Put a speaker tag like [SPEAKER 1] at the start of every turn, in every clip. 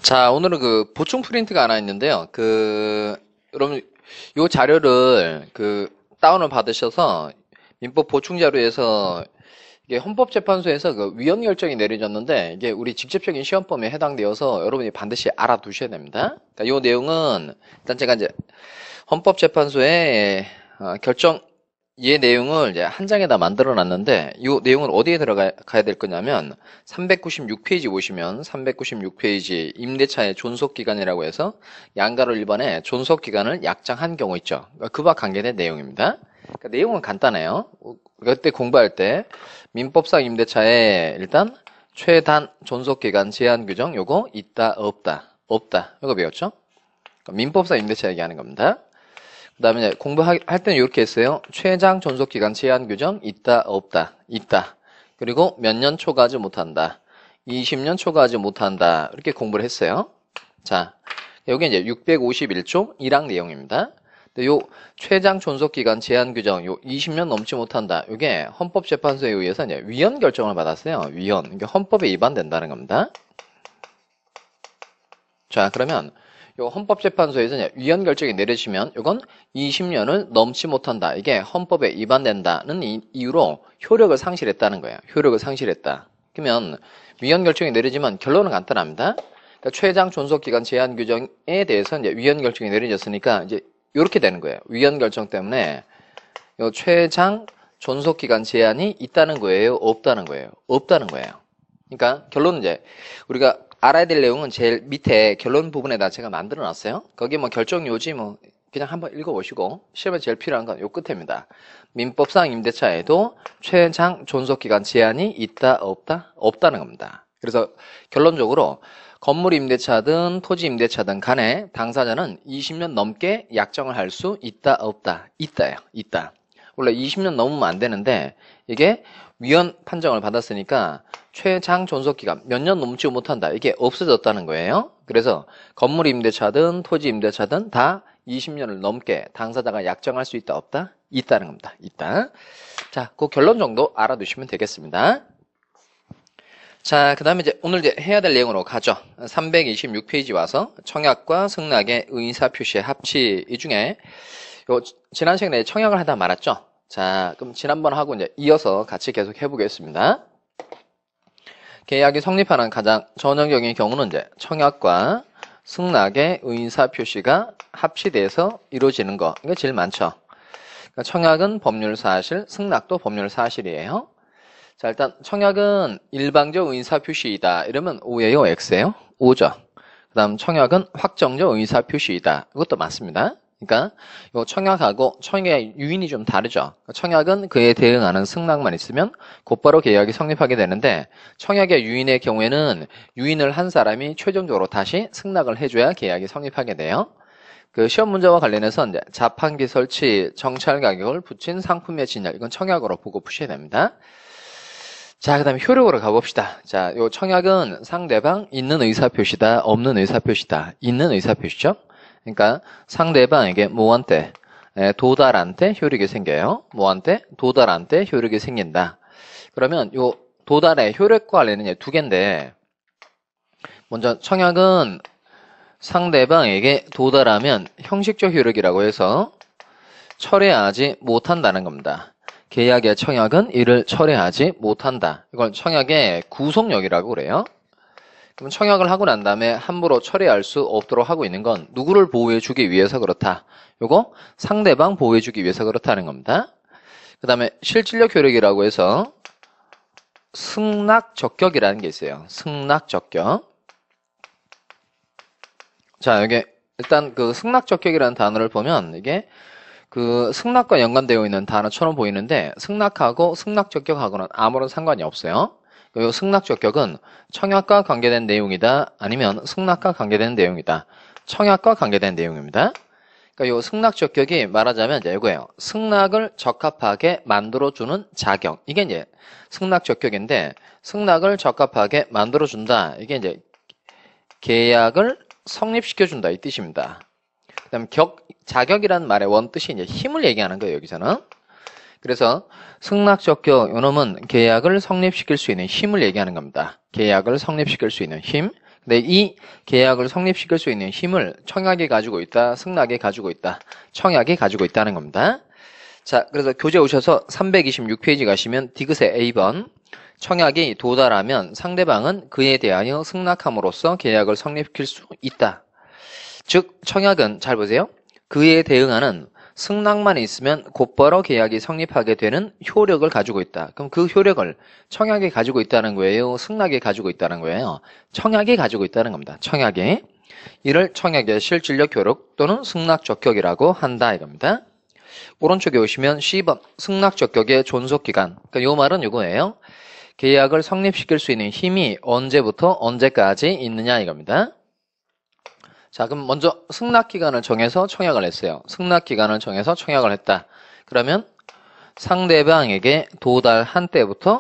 [SPEAKER 1] 자, 오늘은 그 보충 프린트가 하나 있는데요. 여러분, 요 자료를 다운을 받으셔서 민법 보충 자료에서 이게 헌법재판소에서 그 위헌 결정이 내려졌는데 이게 우리 직접적인 시험범위에 해당되어서 여러분이 반드시 알아두셔야 됩니다. 그러니까 요 내용은 일단 제가 이제 헌법재판소에 결정 이 내용을 이제 한 장에다 만들어 놨는데 이 내용을 어디에 들어가야 될 거냐면 396페이지 보시면 396페이지 임대차의 존속기간이라고 해서 양가로 1번에 존속기간을 약정한 경우 있죠. 그와 관계된 내용입니다. 그러니까 내용은 간단해요. 그때 공부할 때 민법상 임대차에 일단 최단 존속기간 제한 규정 요거 있다 없다 이거 배웠죠? 그러니까 민법상 임대차 얘기하는 겁니다. 그 다음에 공부할 때는 이렇게 했어요. 최장 존속기간 제한 규정 있다 없다 있다. 그리고 몇 년 초과하지 못한다. 20년 초과하지 못한다. 이렇게 공부를 했어요. 자, 여기 이제 651조 1항 내용입니다. 근데 요 최장 존속기간 제한 규정 요 20년 넘지 못한다. 이게 헌법재판소에 의해서 이제 위헌 결정을 받았어요. 위헌. 이게 헌법에 위반된다는 겁니다. 자, 그러면 요 헌법재판소에서 위헌 결정이 내려지면 이건 20년을 넘지 못한다. 이게 헌법에 위반된다는 이유로 효력을 상실했다는 거예요. 효력을 상실했다. 그러면 위헌 결정이 내려지면 결론은 간단합니다. 그러니까 최장 존속기간 제한 규정에 대해서 이제 위헌 결정이 내려졌으니까 이제 이렇게 되는 거예요. 위헌 결정 때문에 요 최장 존속기간 제한이 있다는 거예요, 없다는 거예요. 없다는 거예요. 그러니까 결론은 이제 우리가 알아야 될 내용은 제일 밑에 결론 부분에다 제가 만들어 놨어요. 거기 뭐 결정 요지 뭐 그냥 한번 읽어보시고 시험에 제일 필요한 건 요 끝입니다. 민법상 임대차에도 최장 존속기간 제한이 있다 없다? 없다는 겁니다. 그래서 결론적으로 건물 임대차든 토지 임대차든 간에 당사자는 20년 넘게 약정을 할 수 있다 없다? 있다예요. 있다. 원래 20년 넘으면 안 되는데 이게 위헌 판정을 받았으니까 최장 존속기간 몇 년 넘지 못한다. 이게 없어졌다는 거예요. 그래서 건물 임대차든 토지 임대차든 다 20년을 넘게 당사자가 약정할 수 있다 없다? 있다는 겁니다. 있다. 자, 그 결론 정도 알아두시면 되겠습니다. 자, 그 다음에 이제 오늘 이제 해야 될 내용으로 가죠. 326페이지 와서 청약과 승낙의 의사표시의 합치 이 중에 요 지난 시간에 청약을 하다 말았죠. 자, 그럼 지난번 하고 이제 이어서 같이 계속 해보겠습니다. 계약이 성립하는 가장 전형적인 경우는 이제 청약과 승낙의 의사표시가 합치돼서 이루어지는 거. 이게 제일 많죠. 그러니까 청약은 법률 사실, 승낙도 법률 사실이에요. 자, 일단 청약은 일방적 의사표시이다. 이러면 O예요, X예요? O죠. 그 다음 청약은 확정적 의사표시이다. 이것도 맞습니다. 그러니까 요 청약하고 청약의 유인이 좀 다르죠. 청약은 그에 대응하는 승낙만 있으면 곧바로 계약이 성립하게 되는데 청약의 유인의 경우에는 유인을 한 사람이 최종적으로 다시 승낙을 해줘야 계약이 성립하게 돼요. 그 시험 문제와 관련해서 이제 자판기 설치, 정찰 가격을 붙인 상품의 진열 이건 청약으로 보고 푸셔야 됩니다. 자, 그 다음에 효력으로 가봅시다. 자, 요 청약은 상대방 있는 의사표시다, 없는 의사표시다. 있는 의사표시죠? 그러니까 상대방에게 뭐한테 도달한 때 효력이 생겨요. 뭐한테 도달한 때 효력이 생긴다. 그러면 요 도달의 효력과 관련은 두 개인데 먼저 청약은 상대방에게 도달하면 형식적 효력이라고 해서 철회하지 못한다는 겁니다. 계약의 청약은 이를 철회하지 못한다. 이걸 청약의 구속력이라고 그래요. 그럼 청약을 하고 난 다음에 함부로 철회할 수 없도록 하고 있는 건 누구를 보호해주기 위해서 그렇다. 요거 상대방 보호해주기 위해서 그렇다는 겁니다. 그 다음에 실질적 효력이라고 해서 승낙적격이라는 게 있어요. 승낙적격. 자, 여기 일단 그 승낙적격이라는 단어를 보면 이게 그 승낙과 연관되어 있는 단어처럼 보이는데 승낙하고 승낙적격하고는 아무런 상관이 없어요. 이 승낙적격은 청약과 관계된 내용이다. 아니면 승낙과 관계된 내용이다. 청약과 관계된 내용입니다. 그러니까 이 승낙적격이 말하자면 이제 이거예요. 승낙을 적합하게 만들어주는 자격. 이게 이제 승낙적격인데 승낙을 적합하게 만들어준다. 이게 이제 계약을 성립시켜준다 이 뜻입니다. 그다음 자격이라는 말의 원뜻이 이제 힘을 얘기하는 거예요, 여기서는. 그래서 승낙적격 요놈은 계약을 성립시킬 수 있는 힘을 얘기하는 겁니다. 계약을 성립시킬 수 있는 힘. 근데 이 계약을 성립시킬 수 있는 힘을 청약이 가지고 있다, 승낙이 가지고 있다, 청약이 가지고 있다는 겁니다. 자, 그래서 교재 오셔서 326페이지 가시면 디귿의 A번 청약이 도달하면 상대방은 그에 대하여 승낙함으로써 계약을 성립시킬 수 있다. 즉 청약은 잘 보세요. 그에 대응하는 승낙만 있으면 곧바로 계약이 성립하게 되는 효력을 가지고 있다. 그럼 그 효력을 청약이 가지고 있다는 거예요? 승낙이 가지고 있다는 거예요? 청약이 가지고 있다는 겁니다. 청약이. 이를 청약의 실질적 효력 또는 승낙 적격이라고 한다 이겁니다. 오른쪽에 오시면 C번 승낙 적격의 존속기간. 그러니까 요 말은 이거예요. 계약을 성립시킬 수 있는 힘이 언제부터 언제까지 있느냐 이겁니다. 자, 그럼 먼저 승낙기간을 정해서 청약을 했어요. 승낙기간을 정해서 청약을 했다. 그러면 상대방에게 도달한 때부터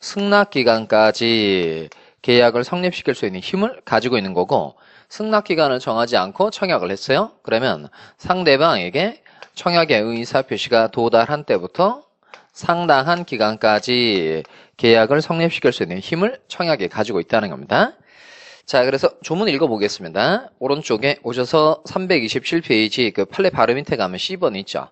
[SPEAKER 1] 승낙기간까지 계약을 성립시킬 수 있는 힘을 가지고 있는 거고, 승낙기간을 정하지 않고 청약을 했어요. 그러면 상대방에게 청약의 의사표시가 도달한 때부터 상당한 기간까지 계약을 성립시킬 수 있는 힘을 청약이 가지고 있다는 겁니다. 자, 그래서 조문 읽어보겠습니다. 오른쪽에 오셔서 327페이지 그 판례 바로 밑에 가면 C번이 있죠.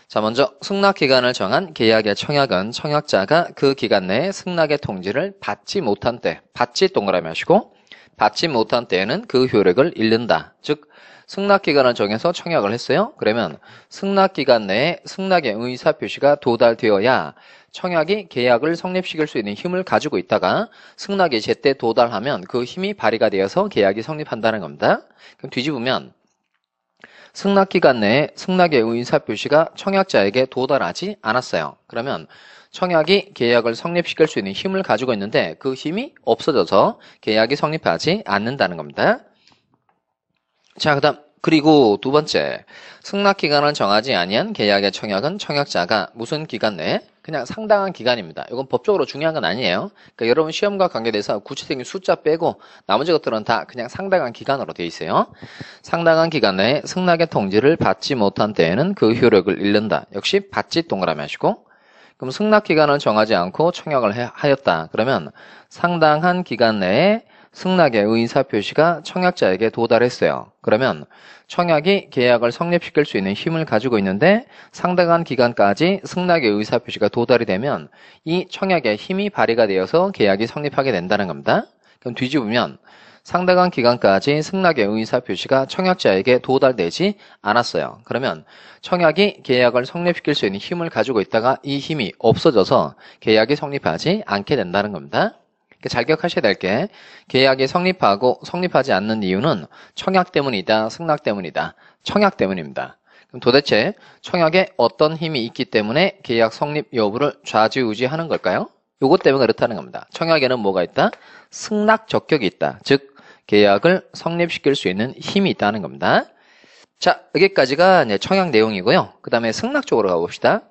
[SPEAKER 1] 자, 먼저 승낙기간을 정한 계약의 청약은 청약자가 그 기간 내에 승낙의 통지를 받지 못한 때, 받지 동그라미 하시고, 받지 못한 때에는 그 효력을 잃는다. 즉, 승낙기간을 정해서 청약을 했어요. 그러면 승낙기간 내에 승낙의 의사표시가 도달되어야 청약이 계약을 성립시킬 수 있는 힘을 가지고 있다가 승낙이 제때 도달하면 그 힘이 발휘가 되어서 계약이 성립한다는 겁니다. 그럼 뒤집으면 승낙기간 내에 승낙의 의사표시가 청약자에게 도달하지 않았어요. 그러면 청약이 계약을 성립시킬 수 있는 힘을 가지고 있는데 그 힘이 없어져서 계약이 성립하지 않는다는 겁니다. 자, 그 다음 그리고 두 번째, 승낙기간을 정하지 아니한 계약의 청약은 청약자가 무슨 기간 내에 그냥 상당한 기간입니다. 이건 법적으로 중요한 건 아니에요. 그러니까 여러분 시험과 관계돼서 구체적인 숫자 빼고 나머지 것들은 다 그냥 상당한 기간으로 돼 있어요. 상당한 기간 내에 승낙의 통지를 받지 못한 때에는 그 효력을 잃는다. 역시 받지 동그라미 하시고, 그럼 승낙기간을 정하지 않고 청약을 하였다. 그러면 상당한 기간 내에 승낙의 의사표시가 청약자에게 도달했어요. 그러면 청약이 계약을 성립시킬 수 있는 힘을 가지고 있는데 상당한 기간까지 승낙의 의사표시가 도달이 되면 이 청약의 힘이 발휘가 되어서 계약이 성립하게 된다는 겁니다. 그럼 뒤집으면 상당한 기간까지 승낙의 의사표시가 청약자에게 도달되지 않았어요. 그러면 청약이 계약을 성립시킬 수 있는 힘을 가지고 있다가 이 힘이 없어져서 계약이 성립하지 않게 된다는 겁니다. 잘 기억하셔야 될 게 계약이 성립하고 성립하지 않는 이유는 청약 때문이다, 승낙 때문이다, 청약 때문입니다. 그럼 도대체 청약에 어떤 힘이 있기 때문에 계약 성립 여부를 좌지우지하는 걸까요? 요것 때문에 그렇다는 겁니다. 청약에는 뭐가 있다? 승낙 적격이 있다. 즉 계약을 성립시킬 수 있는 힘이 있다는 겁니다. 자, 여기까지가 이제 청약 내용이고요. 그 다음에 승낙 쪽으로 가봅시다.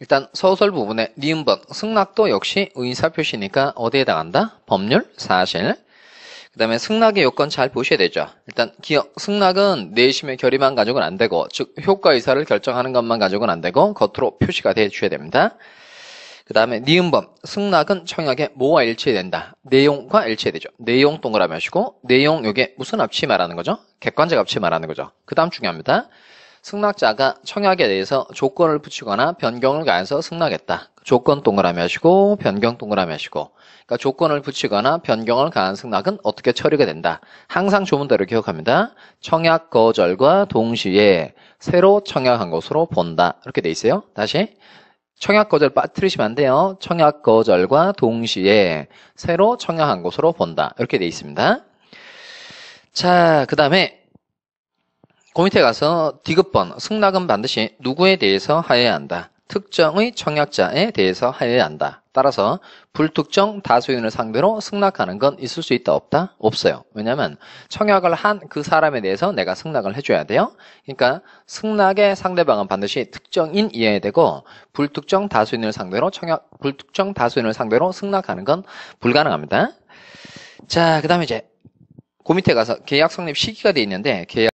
[SPEAKER 1] 일단 서술 부분에 니은번 승낙도 역시 의사표시니까 어디에 해당한다? 법률, 사실. 그 다음에 승낙의 요건 잘 보셔야 되죠. 일단 기억, 승낙은 내심의 결의만 가지고는 안 되고, 즉 효과 의사를 결정하는 것만 가지고는 안 되고 겉으로 표시가 돼 주셔야 됩니다. 그 다음에 니은번 승낙은 청약에 뭐와 일치된다? 내용과 일치되죠. 내용 동그라미 하시고, 내용 요게 무슨 합치 말하는 거죠? 객관적 합치 말하는 거죠. 그 다음 중요합니다. 승낙자가 청약에 대해서 조건을 붙이거나 변경을 가해서 승낙했다. 조건 동그라미 하시고 변경 동그라미 하시고, 그러니까 조건을 붙이거나 변경을 가한 승낙은 어떻게 처리가 된다. 항상 조문대로 기억합니다. 청약 거절과 동시에 새로 청약한 것으로 본다. 이렇게 돼 있어요. 다시 청약 거절 빠뜨리시면 안 돼요. 청약 거절과 동시에 새로 청약한 것으로 본다. 이렇게 돼 있습니다. 자, 그 다음에 그 밑에 가서 디귿번 승낙은 반드시 누구에 대해서 하여야 한다. 특정의 청약자에 대해서 하여야 한다. 따라서 불특정 다수인을 상대로 승낙하는 건 있을 수 있다 없다? 없어요. 왜냐하면 청약을 한 그 사람에 대해서 내가 승낙을 해줘야 돼요. 그러니까 승낙의 상대방은 반드시 특정인이어야 되고 불특정 다수인을 상대로 불특정 다수인을 상대로 승낙하는 건 불가능합니다. 자, 그 다음에 이제 그 밑에 가서 계약 성립 시기가 돼 있는데 계약